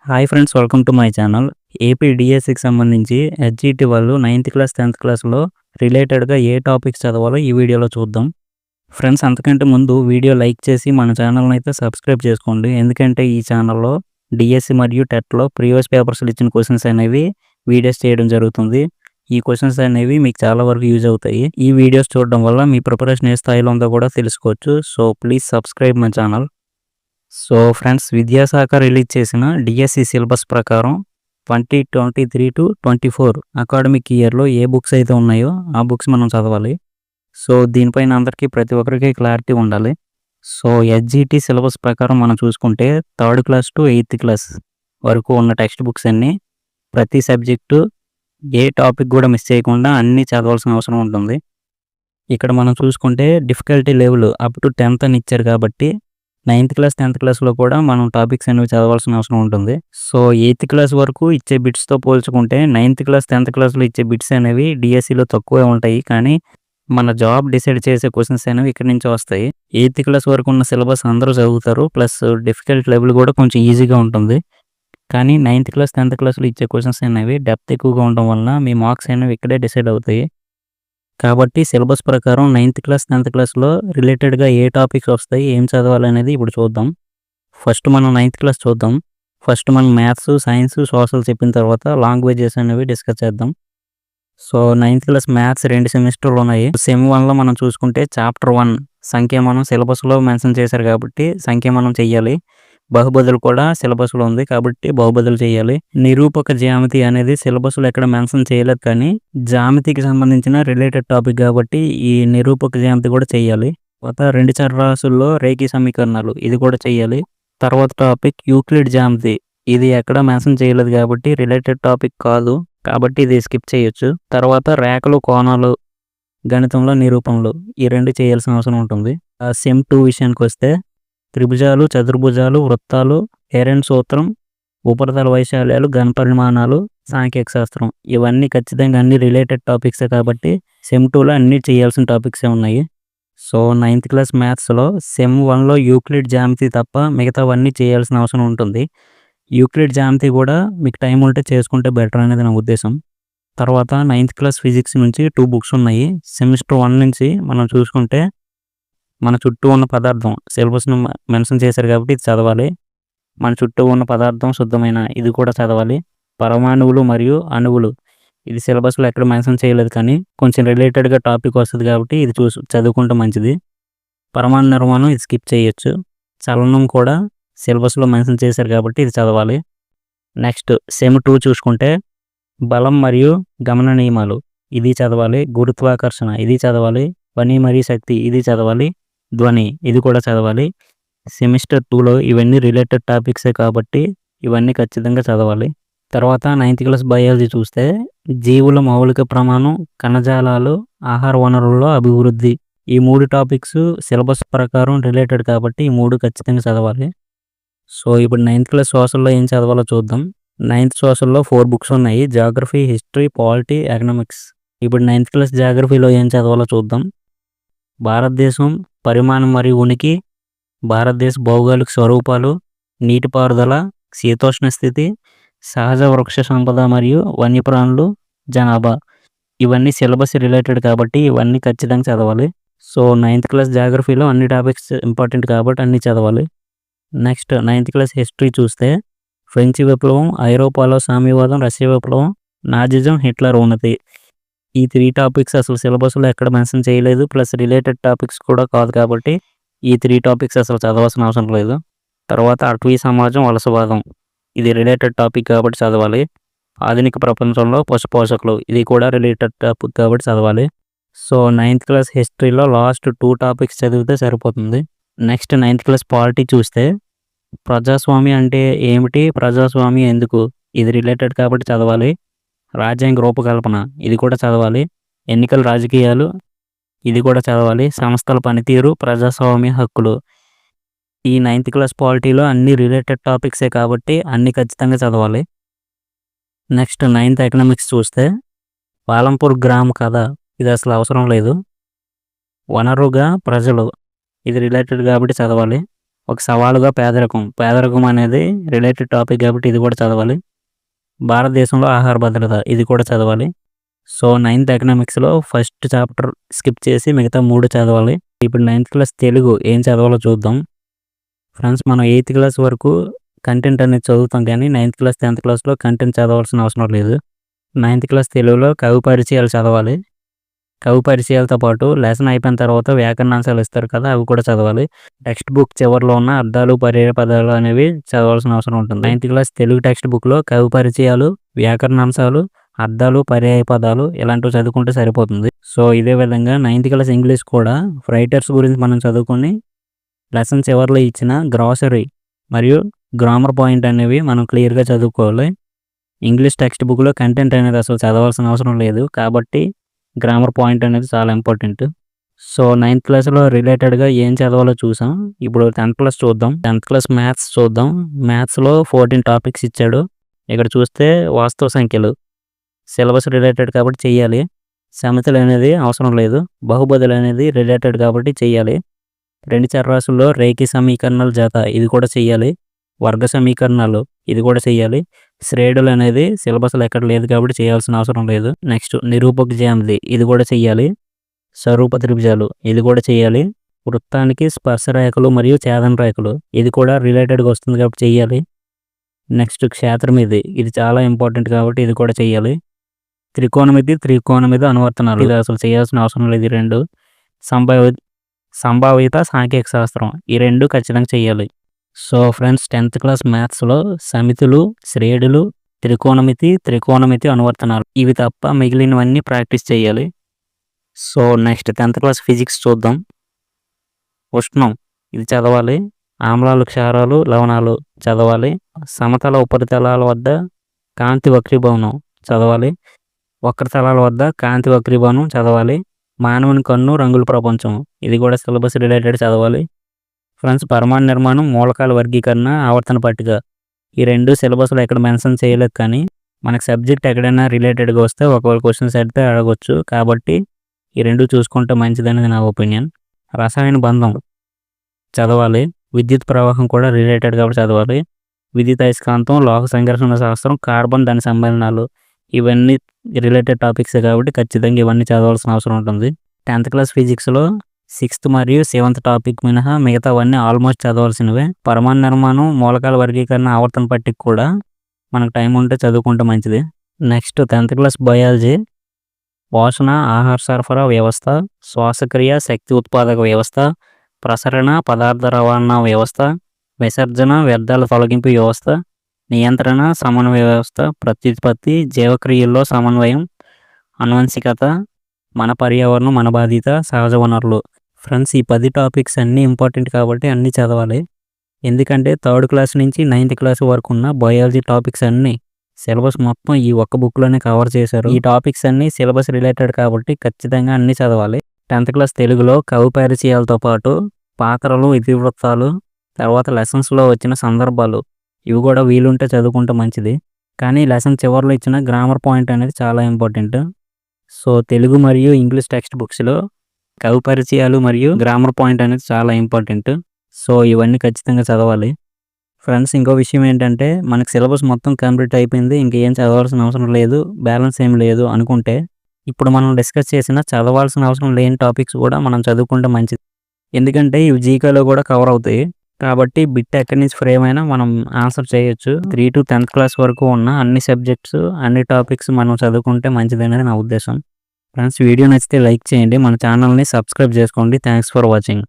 Hi friends, welcome to my channel. AP డిఎస్సికి సంబంధించి HET వాళ్ళు 9th క్లాస్ 10th క్లాస్లో రిలేటెడ్గా ఏ టాపిక్స్ చదవాలో ఈ వీడియోలో చూద్దాం. ఫ్రెండ్స్, అంతకంటే ముందు వీడియో లైక్ చేసి మన ఛానల్ని అయితే సబ్స్క్రైబ్ చేసుకోండి. ఎందుకంటే ఈ ఛానల్లో డిఎస్సి మరియు టెట్లో ప్రీవియస్ పేపర్స్లో ఇచ్చిన క్వశ్చన్స్ అనేవి వీడియోస్ చేయడం జరుగుతుంది. ఈ క్వశ్చన్స్ అనేవి మీకు చాలా వరకు యూజ్ అవుతాయి. ఈ వీడియోస్ చూడడం వల్ల మీ ప్రిపరేషన్ ఏ స్థాయిలో ఉందో కూడా తెలుసుకోవచ్చు. So please subscribe my channel. So friends, విద్యాశాఖ రిలీజ్ చేసిన డిఎస్సి సిలబస్ ప్రకారం 2023-24 అకాడమిక్ ఇయర్లో ఏ బుక్స్ అయితే ఉన్నాయో ఆ బుక్స్ మనం చదవాలి. సో దీనిపైన అందరికీ ప్రతి ఒక్కరికి క్లారిటీ ఉండాలి. సో హెచ్జిటి సిలబస్ ప్రకారం మనం చూసుకుంటే 3rd class to 8th class వరకు ఉన్న టెక్స్ట్ బుక్స్ అన్నీ ప్రతి సబ్జెక్టు ఏ టాపిక్ కూడా మిస్ చేయకుండా అన్నీ చదవాల్సిన అవసరం ఉంటుంది. ఇక్కడ మనం చూసుకుంటే difficulty level up to 10th అని ఇచ్చారు కాబట్టి 9th క్లాస్ 10th క్లాస్లో కూడా మనం టాపిక్స్ అనేవి చదవాల్సిన అవసరం ఉంటుంది. సో 8th క్లాస్ వరకు ఇచ్చే బిట్స్తో పోల్చుకుంటే 9th క్లాస్ 10th క్లాస్లో ఇచ్చే బిట్స్ అనేవి డిఎస్సిలో తక్కువే ఉంటాయి. కానీ మన జాబ్ డిసైడ్ చేసే క్వశ్చన్స్ అనేవి ఇక్కడి నుంచి వస్తాయి. 8th క్లాస్ వరకు ఉన్న సిలబస్ అందరూ చదువుతారు, ప్లస్ డిఫికల్ట్ లెవెల్ కూడా కొంచెం ఈజీగా ఉంటుంది. కానీ 9th క్లాస్ 10th క్లాస్లో ఇచ్చే క్వశ్చన్స్ అనేవి డెప్త్ ఎక్కువగా ఉండడం వలన మీ మార్క్స్ అనేవి ఇక్కడే డిసైడ్ అవుతాయి. కాబట్టి సిలబస్ ప్రకారం 9th క్లాస్ 10th క్లాస్లో రిలేటెడ్గా ఏ టాపిక్స్ వస్తాయి, ఏం చదవాలనేది ఇప్పుడు చూద్దాం. ఫస్ట్ మనం 9th క్లాస్ చూద్దాం. ఫస్ట్ మనం మ్యాథ్స్, సైన్స్, సోషల్ చెప్పిన తర్వాత లాంగ్వేజెస్ అనేవి డిస్కస్ చేద్దాం. సో 9th క్లాస్ మ్యాథ్స్ 2 సెమిస్టర్లు ఉన్నాయి. సెమ్ 1లో మనం చూసుకుంటే చాప్టర్ 1 సంఖ్యామానం సిలబస్లో మెన్షన్ చేశారు కాబట్టి సంఖ్యామానం చెయ్యాలి. బహుపదులు కూడా సిలబస్లో ఉంది కాబట్టి బహుపదులు చేయాలి. నిరూపక జ్యామితి అనేది సిలబస్లో ఎక్కడ మెన్షన్ చేయలేదు, కానీ జ్యామితికి సంబంధించిన రిలేటెడ్ టాపిక్ కాబట్టి ఈ నిరూపక జ్యామితి కూడా చేయాలి. తర్వాత 2 చరరాశుల్లో రేఖీ సమీకరణాలు ఇది కూడా చేయాలి. తర్వాత టాపిక్ యూక్లిడ్ జ్యామితి, ఇది ఎక్కడ మెన్షన్ చేయలేదు కాబట్టి రిలేటెడ్ టాపిక్ కాదు, కాబట్టి ఇది స్కిప్ చేయొచ్చు. తర్వాత రేఖలు, కోణాలు, గణితంలో నిరూపణలు ఈ 2 చేయాల్సిన అవసరం ఉంటుంది. సెమ్ 2 విషయానికి వస్తే త్రిభుజాలు, చతుర్భుజాలు, వృత్తాలు, హెరెన్ సూత్రం, ఉపరితల వైశాల్యాలు, ఘన పరిమాణాలు, సాంఖ్యక శాస్త్రం ఇవన్నీ ఖచ్చితంగా అన్ని రిలేటెడ్ టాపిక్సే కాబట్టి సెమ్ 2లో అన్నీ చేయాల్సిన టాపిక్సే ఉన్నాయి. సో 9th క్లాస్ మ్యాథ్స్లో సెమ్ 1లో యూక్లిడ్ జ్యామితి తప్ప మిగతావన్నీ చేయాల్సిన అవసరం ఉంటుంది. యూక్లిడ్ జ్యామితి కూడా మీకు టైం ఉంటే చేసుకుంటే బెటర్ అనేది నా ఉద్దేశం. తర్వాత 9th క్లాస్ ఫిజిక్స్ నుంచి 2 బుక్స్ ఉన్నాయి. సెమిస్టర్ 1 నుంచి మనం చూసుకుంటే మన చుట్టూ ఉన్న పదార్థం సిలబస్ను మెన్షన్ చేశారు కాబట్టి ఇది చదవాలి. మన చుట్టూ ఉన్న పదార్థం శుద్ధమైన ఇది కూడా చదవాలి. పరమాణువులు మరియు అణువులు ఇది సిలబస్లో ఎక్కడ మెన్షన్ చేయలేదు, కానీ కొంచెం రిలేటెడ్గా టాపిక్ వస్తుంది కాబట్టి ఇది చదువుకుంటే మంచిది. పరమాణు నిర్మాణం ఇది స్కిప్ చేయొచ్చు. చలనం కూడా సిలబస్లో మెన్షన్ చేశారు కాబట్టి ఇది చదవాలి. నెక్స్ట్ సెమ్ 2 చూసుకుంటే బలం మరియు గమన నియమాలు ఇది చదవాలి. గురుత్వాకర్షణ ఇది చదవాలి. ధ్వని మరియు శక్తి ఇది చదవాలి. ధ్వని ఇది కూడా చదవాలి. సెమిస్టర్ 2లో ఇవన్నీ రిలేటెడ్ టాపిక్సే కాబట్టి ఇవన్నీ ఖచ్చితంగా చదవాలి. తర్వాత 9th క్లాస్ బయాలజీ చూస్తే జీవుల మౌలిక ప్రమాణం, కణజాలాలు, ఆహార వనరుల్లో అభివృద్ధి ఈ 3 టాపిక్స్ సిలబస్ ప్రకారం రిలేటెడ్ కాబట్టి ఈ 3 ఖచ్చితంగా చదవాలి. సో ఇప్పుడు 9th క్లాస్ సోషల్లో ఏం చదవాలో చూద్దాం. 9th సోషల్లో 4 బుక్స్ ఉన్నాయి. Geography, history, polity, economics. ఇప్పుడు 9th క్లాస్ జాగ్రఫీలో ఏం చదవాలో చూద్దాం. భారతదేశం పరిమాణం మరియు ఉనికి, భారతదేశ భౌగోళిక స్వరూపాలు, నీటిపారుదల, శీతోష్ణ స్థితి, సహజ వృక్ష సంపద మరియు వన్యప్రాణులు, జనాభా ఇవన్నీ సిలబస్ రిలేటెడ్ కాబట్టి ఇవన్నీ ఖచ్చితంగా చదవాలి. సో 9th క్లాస్ జాగ్రఫీలో అన్ని టాపిక్స్ ఇంపార్టెంట్ కాబట్టి అన్నీ చదవాలి. నెక్స్ట్ 9th క్లాస్ హిస్టరీ చూస్తే ఫ్రెంచ్ విప్లవం, ఐరోపాలో సామ్యవాదం, రష్యా విప్లవం, నాజిజం, హిట్లర్ ఉన్నతి ఈ 3 టాపిక్స్ అసలు సిలబస్లో ఎక్కడ మెన్షన్ చేయలేదు, ప్లస్ రిలేటెడ్ టాపిక్స్ కూడా కాదు కాబట్టి ఈ 3 టాపిక్స్ అసలు చదవాల్సిన అవసరం లేదు. తర్వాత అటవీ సమాజం, వలసవాదం ఇది రిలేటెడ్ టాపిక్ కాబట్టి చదవాలి. ఆధునిక ప్రపంచంలో పశు పోషకులు ఇది కూడా రిలేటెడ్ టాపిక్ కాబట్టి చదవాలి. సో 9th క్లాస్ హిస్టరీలో లాస్ట్ 2 టాపిక్స్ చదివితే సరిపోతుంది. నెక్స్ట్ 9th క్లాస్ పాలిటీ చూస్తే ప్రజాస్వామ్యం అంటే ఏమిటి, ప్రజాస్వామ్యం ఎందుకు ఇది రిలేటెడ్ కాబట్టి చదవాలి. రాజ్యాంగ రూపకల్పన ఇది కూడా చదవాలి. ఎన్నికల రాజకీయాలు ఇది కూడా చదవాలి. సంస్థల పనితీరు, ప్రజాస్వామ్య హక్కులు ఈ 9th క్లాస్ పాలిటీలో అన్ని రిలేటెడ్ టాపిక్సే కాబట్టి అన్ని ఖచ్చితంగా చదవాలి. నెక్స్ట్ 9th ఎకనామిక్స్ చూస్తే పాలంపూర్ గ్రామ కథ ఇది అసలు అవసరం లేదు. వనరుగా ప్రజలు ఇది రిలేటెడ్ కాబట్టి చదవాలి. ఒక సవాలుగా పేదరికం అనేది రిలేటెడ్ టాపిక్ కాబట్టి ఇది కూడా చదవాలి. భారతదేశంలో ఆహార భద్రత ఇది కూడా చదవాలి. సో 9th ఎకనామిక్స్‌లో ఫస్ట్ చాప్టర్ స్కిప్ చేసి మిగతా 3 చదవాలి. ఇప్పుడు 9th క్లాస్ తెలుగు ఏం చదవాలో చూద్దాం. ఫ్రెండ్స్ మనం 8th క్లాస్ వరకు కంటెంట్ అనేది చదువుతాం కానీ 9th క్లాస్, 10th క్లాస్‌లో కంటెంట్ చదవాల్సిన అవసరం లేదు. 9th క్లాస్ తెలుగులో కవి పరిచయాలు చదవాలి. కవి పరిచయాలతో పాటు లెసన్ అయిపోయిన తర్వాత వ్యాకరణాంశాలు ఇస్తారు కదా, అవి కూడా చదవాలి. టెక్స్ట్ బుక్ చివరిలో ఉన్న అర్థాలు, పర్యాయ పదాలు అనేవి చదవాల్సిన అవసరం ఉంటుంది. 9th క్లాస్ తెలుగు టెక్స్ట్ బుక్‌లో కవి పరిచయాలు, వ్యాకరణాంశాలు, అర్థాలు, పర్యాయ పదాలు ఇలాంటివి చదువుకుంటే సరిపోతుంది. సో ఇదే విధంగా 9th క్లాస్ ఇంగ్లీష్ కూడా రైటర్స్ గురించి మనం చదువుకొని లెసన్ చివరిలో ఇచ్చిన గ్రాసరీ మరియు గ్రామర్ పాయింట్ అనేవి మనం క్లియర్‌గా చదువుకోవాలి. ఇంగ్లీష్ టెక్స్ట్ బుక్‌లో కంటెంట్ అనేది అసలు చదవాల్సిన అవసరం లేదు కాబట్టి గ్రామర్ పాయింట్ అనేది చాలా ఇంపార్టెంట్. సో 9th క్లాస్‌లో రిలేటెడ్‌గా ఏం చదవాలో చూసాం. ఇప్పుడు 10th క్లాస్ చూద్దాం. 10th క్లాస్ మ్యాథ్స్ చూద్దాం. మ్యాథ్స్‌లో 14 టాపిక్స్ ఇచ్చాడు. ఇక్కడ చూస్తే వాస్తవ సంఖ్యలు సిలబస్ రిలేటెడ్ కాబట్టి చెయ్యాలి. సమితులు అనేది అవసరం లేదు. బహుపదులు అనేది రిలేటెడ్ కాబట్టి చెయ్యాలి. 2 చరరాశుల్లో రేఖీ సమీకరణాల జత ఇది కూడా చెయ్యాలి. వర్గ సమీకరణాలు ఇది కూడా చెయ్యాలి. శ్రేణులు అనేది సిలబస్‌లో ఎక్కడ లేదు కాబట్టి చేయాల్సిన అవసరం లేదు. నెక్స్ట్ నిరూపక జ్యామితి ఇది కూడా చెయ్యాలి. స్వరూప త్రిభుజాలు ఇది కూడా చెయ్యాలి. వృత్తానికి స్పర్శ రేఖలు మరియు ఛేదన రేఖలు ఇది కూడా రిలేటెడ్‌గా వస్తుంది కాబట్టి చెయ్యాలి. నెక్స్ట్ క్షేత్రమితి ఇది చాలా ఇంపార్టెంట్ కాబట్టి ఇది కూడా చెయ్యాలి. త్రికోణమితి అనువర్తనాలు ఇది అసలు చేయాల్సిన అవసరం లేదు. ఈ 2 సంభావిత సాంఖ్యక శాస్త్రం ఈ 2 ఖచ్చితంగా చెయ్యాలి. సో ఫ్రెండ్స్ 10th క్లాస్ మ్యాథ్స్‌లో సమితులు, శ్రేణులు, త్రికోణమితి అనువర్తనాలు ఇవి తప్ప మిగిలినవన్నీ ప్రాక్టీస్ చేయాలి. So next 10th class physics చూద్దాం. ఉష్ణం ఇది చదవాలి. ఆమ్లాలు, క్షారాలు, లవణాలు చదవాలి. సమతల ఉపరితలాల వద్ద కాంతి వక్రీభవనం చదవాలి. వక్రతలాల వద్ద కాంతి వక్రీభవనం చదవాలి. మానవుని కన్ను, రంగుల ప్రపంచం ఇది కూడా సిలబస్ రిలేటెడ్ చదవాలి. ఫ్రెండ్స్ పరమాణు నిర్మాణం, మూలకాల వర్గీకరణ, ఆవర్తన పట్టిక ఈ 2 సిలబస్‌లో ఎక్కడ మెన్షన్ చేయలేదు కానీ మనకు సబ్జెక్ట్ ఎక్కడైనా రిలేటెడ్‌గా వస్తే ఒకవేళ క్వశ్చన్స్ అడిగితే అడగొచ్చు కాబట్టి ఈ 2 చూసుకుంటే మంచిదనేది నా ఒపీనియన్. రసాయన బంధం చదవాలి. విద్యుత్ ప్రవాహం కూడా రిలేటెడ్ కాబట్టి చదవాలి. విద్యుత్ అయస్కాంతం, లోహ సంఘర్షణ శాస్త్రం, కార్బన్ దాని సమ్మేళనాలు ఇవన్నీ రిలేటెడ్ టాపిక్సే కాబట్టి ఖచ్చితంగా ఇవన్నీ చదవాల్సిన అవసరం ఉంటుంది. 10th క్లాస్ ఫిజిక్స్‌లో 6th మరియు 7th టాపిక్ మినహా మిగతావన్నీ ఆల్మోస్ట్ చదవాల్సినవే. పరమాణు నిర్మాణం, మూలకాల వర్గీకరణ, ఆవర్తన పట్టిక కూడా మనకు టైం ఉంటే చదువుకుంటే మంచిది. నెక్స్ట్ 10th క్లాస్ బయాలజీ పోషణ, ఆహార సరఫరా వ్యవస్థ, శ్వాసక్రియ, శక్తి ఉత్పాదక వ్యవస్థ, ప్రసరణ, పదార్థ రవాణా వ్యవస్థ, విసర్జన, వ్యర్థాల తొలగింపు వ్యవస్థ, నియంత్రణ, సమన్వయ వ్యవస్థ, ప్రత్యుత్పత్తి, జీవక్రియల్లో సమన్వయం, అనువంశికత, మన పర్యావరణం, మన బాధ్యత, సహజ వనరులు. ఫ్రెండ్స్ ఈ 10 టాపిక్స్ అన్నీ ఇంపార్టెంట్ కాబట్టి అన్నీ చదవాలి. ఎందుకంటే 3rd క్లాస్ నుంచి 9th క్లాస్ వరకు ఉన్న బయాలజీ టాపిక్స్ అన్నీ సిలబస్ మొత్తం ఈ ఒక్క బుక్‌లోనే కవర్ చేశారు. ఈ టాపిక్స్ అన్నీ సిలబస్ రిలేటెడ్ కాబట్టి ఖచ్చితంగా అన్నీ చదవాలి. 10th క్లాస్ తెలుగులో కవి పరిచయాలతో పాటు పాత్రలు, ఇతివృత్తాలు, తర్వాత లెసన్స్‌లో వచ్చిన సందర్భాలు ఇవి కూడా వీలుంటే చదువుకుంటే మంచిది. కానీ లెసన్ చివరిలో ఇచ్చిన గ్రామర్ పాయింట్ అనేది చాలా ఇంపార్టెంట్. సో తెలుగు మరియు ఇంగ్లీష్ టెక్స్ట్ బుక్స్‌లో కవి పరిచయాలు మరియు గ్రామర్ పాయింట్ అనేది చాలా ఇంపార్టెంట్. సో ఇవన్నీ ఖచ్చితంగా చదవాలి. ఫ్రెండ్స్ ఇంకో విషయం ఏంటంటే మనకు సిలబస్ మొత్తం కంప్లీట్ అయిపోయింది. ఇంకేం చదవాల్సిన అవసరం లేదు, బ్యాలెన్స్ ఏం లేదు అనుకుంటే ఇప్పుడు మనం డిస్కస్ చేసిన చదవాల్సిన అవసరం లేని టాపిక్స్ కూడా మనం చదువుకుంటే మంచిది. ఎందుకంటే ఇవి జీకేలో కూడా కవర్ అవుతాయి. కాబట్టి బిట్ ఎక్కడి నుంచి ఫ్రేమ్ అయినా మనం ఆన్సర్ చేయొచ్చు. 3 to 10th క్లాస్ వరకు ఉన్న అన్ని సబ్జెక్ట్స్, అన్ని టాపిక్స్ మనం చదువుకుంటే మంచిదనేది నా ఉద్దేశం. ఫ్రెండ్స్ వీడియో నచ్చితే లైక్ చేయండి. మన ఛానల్‌ని సబ్స్క్రైబ్ చేసుకోండి. Thanks for watching.